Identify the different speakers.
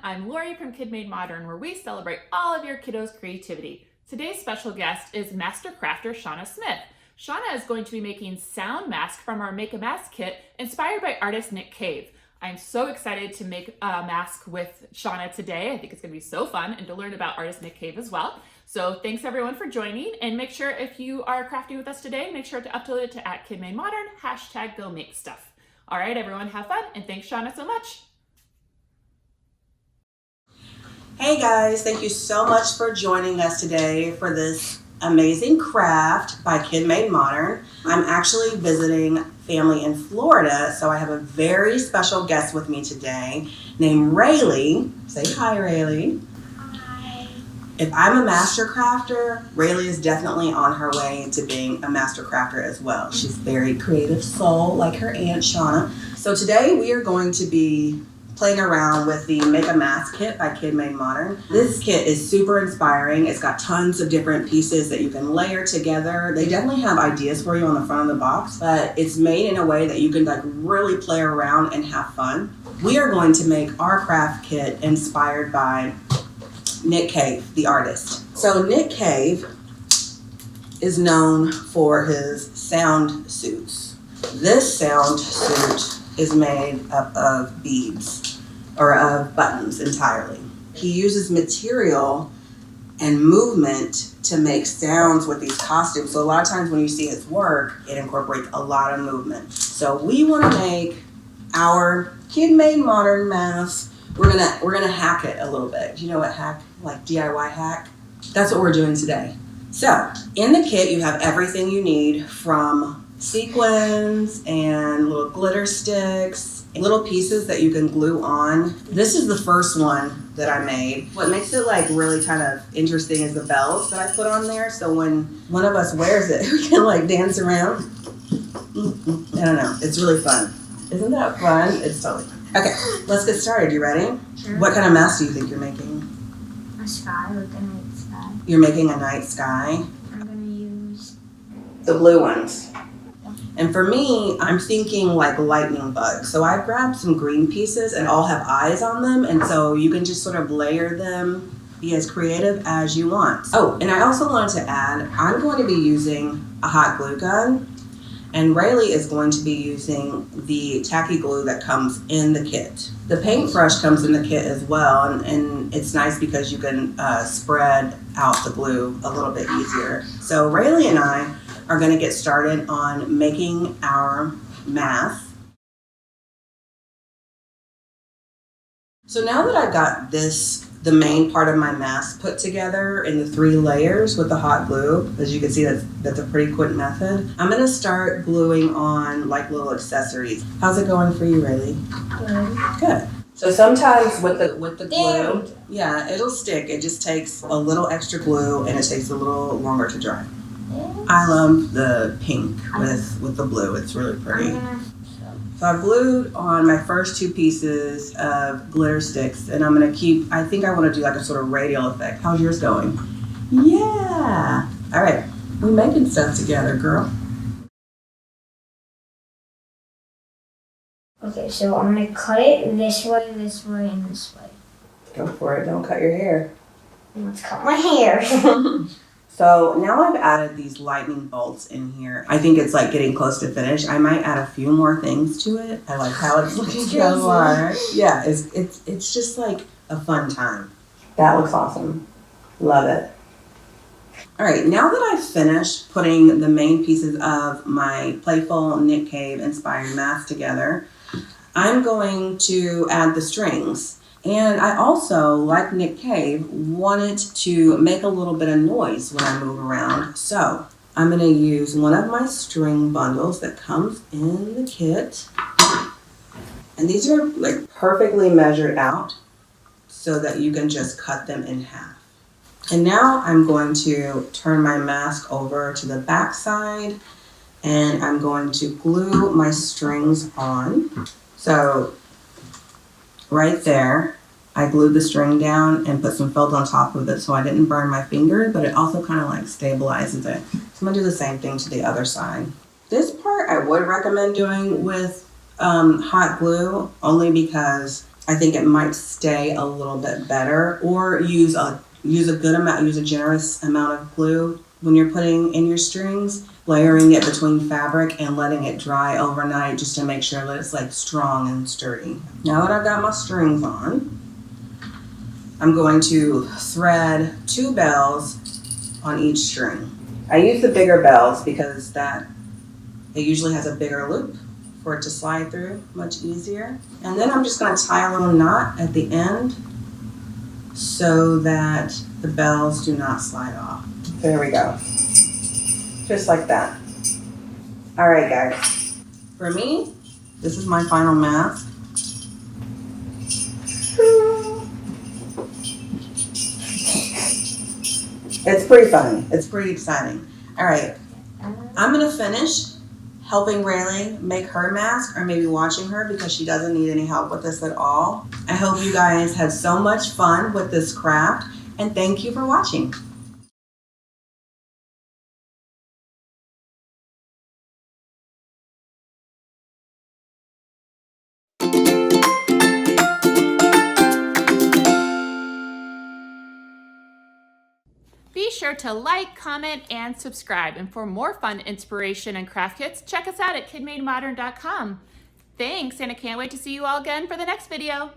Speaker 1: I'm Laurie from KidMadeModern, where we celebrate all of your kiddos' creativity. Today's special guest is master crafter Shawna Smith. Shawna is going to be making sound mask from our Make a Mask kit inspired by artist Nick Cave. I'm so excited to make a mask with Shawna today. I think it's going to be so fun, and to learn about artist Nick Cave as well. So thanks everyone for joining, and make sure if you are crafting with us today, make sure to upload it to @KidMadeModern, #gomakestuff. All right, everyone, have fun, and thanks Shawna so much.
Speaker 2: Hey guys, thank you so much for joining us today for this amazing craft by KidMadeModern. I'm actually visiting family in Florida, so I have a very special guest with me today named Rayleigh. Say hi, Rayleigh.
Speaker 3: Hi.
Speaker 2: If I'm a master crafter, Rayleigh is definitely on her way to being a master crafter as well. She's a very creative soul, like her aunt Shawna. So today we are going to be playing around with the Make a Mask kit by KidMadeModern. This kit is super inspiring. It's got tons of different pieces that you can layer together. They definitely have ideas for you on the front of the box, but it's made in a way that you can really play around and have fun. We are going to make our craft kit inspired by Nick Cave, the artist. So Nick Cave is known for his sound suits. This sound suit is made up of beads or of buttons entirely. He uses material and movement to make sounds with these costumes. So a lot of times when you see his work, it incorporates a lot of movement. So we want to make our KidMadeModern mask. We're gonna hack it a little bit. Do you know what hack, like DIY hack? That's what we're doing today. So in the kit, you have everything you need from sequins and little glitter sticks, little pieces that you can glue on. This is the first one that I made. What makes it really kind of interesting is the bells that I put on there. So when one of us wears it, we can dance around. I don't know. It's really fun. Isn't that fun? It's totally fun. Okay, let's get started. You ready?
Speaker 3: Sure.
Speaker 2: What kind of mask do you think you're making?
Speaker 3: A sky, like a night sky.
Speaker 2: You're making a night sky.
Speaker 3: I'm gonna use
Speaker 2: The blue ones. And for me, I'm thinking lightning bugs. So I've grabbed some green pieces and all have eyes on them. And so you can just sort of layer them, be as creative as you want. Oh, and I also wanted to add, I'm going to be using a hot glue gun. And Rayleigh is going to be using the tacky glue that comes in the kit. The paintbrush comes in the kit as well. And it's nice because you can spread out the glue a little bit easier. So Rayleigh and I are going to get started on making our mask. So now that I've got the main part of my mask put together in the 3 layers with the hot glue, as you can see, that's a pretty quick method. I'm going to start gluing on little accessories. How's it going for you, Rayleigh? Good. So sometimes with the glue, yeah, it'll stick. It just takes a little extra glue and it takes a little longer to dry. I love the pink with the blue. It's really pretty. So I've glued on my first 2 pieces of glitter sticks, and I'm gonna I think I want to do a sort of radial effect. How's yours going? Yeah. All right. We're making stuff together, girl.
Speaker 3: Okay, so I'm gonna cut it this way, and this way.
Speaker 2: Go for it. Don't cut your hair.
Speaker 3: Let's cut my hair.
Speaker 2: So now I've added these lightning bolts in here. I think it's getting close to finish. I might add a few more things to it. I like how it's looking so far. Yeah, it's just a fun time. That looks awesome. Love it. All right, now that I've finished putting the main pieces of my playful Nick Cave inspired mask together, I'm going to add the strings. And I also, like Nick Cave, wanted to make a little bit of noise when I move around. So I'm going to use one of my string bundles that comes in the kit. And these are perfectly measured out so that you can just cut them in half. And now I'm going to turn my mask over to the back side, and I'm going to glue my strings on. So right there, I glued the string down and put some felt on top of it so I didn't burn my finger, but it also kind of stabilizes it. So I'm gonna do the same thing to the other side. This part I would recommend doing with hot glue, only because I think it might stay a little bit better, or use a generous amount of glue when you're putting in your strings, layering it between fabric and letting it dry overnight just to make sure that it's like strong and sturdy. Now that I've got my strings on, I'm going to thread 2 bells on each string. I use the bigger bells because it usually has a bigger loop for it to slide through much easier. And then I'm just going to tie a little knot at the end so that the bells do not slide off. There we go. Just like that. All right, guys. For me, this is my final mask. It's pretty funny. It's pretty exciting. All right. I'm going to finish helping Rayleigh make her mask, or maybe watching her because she doesn't need any help with this at all. I hope you guys had so much fun with this craft, and thank you for watching.
Speaker 1: Be sure to like, comment, and subscribe. And for more fun inspiration and craft kits, check us out at KidMadeModern.com. Thanks, and I can't wait to see you all again for the next video.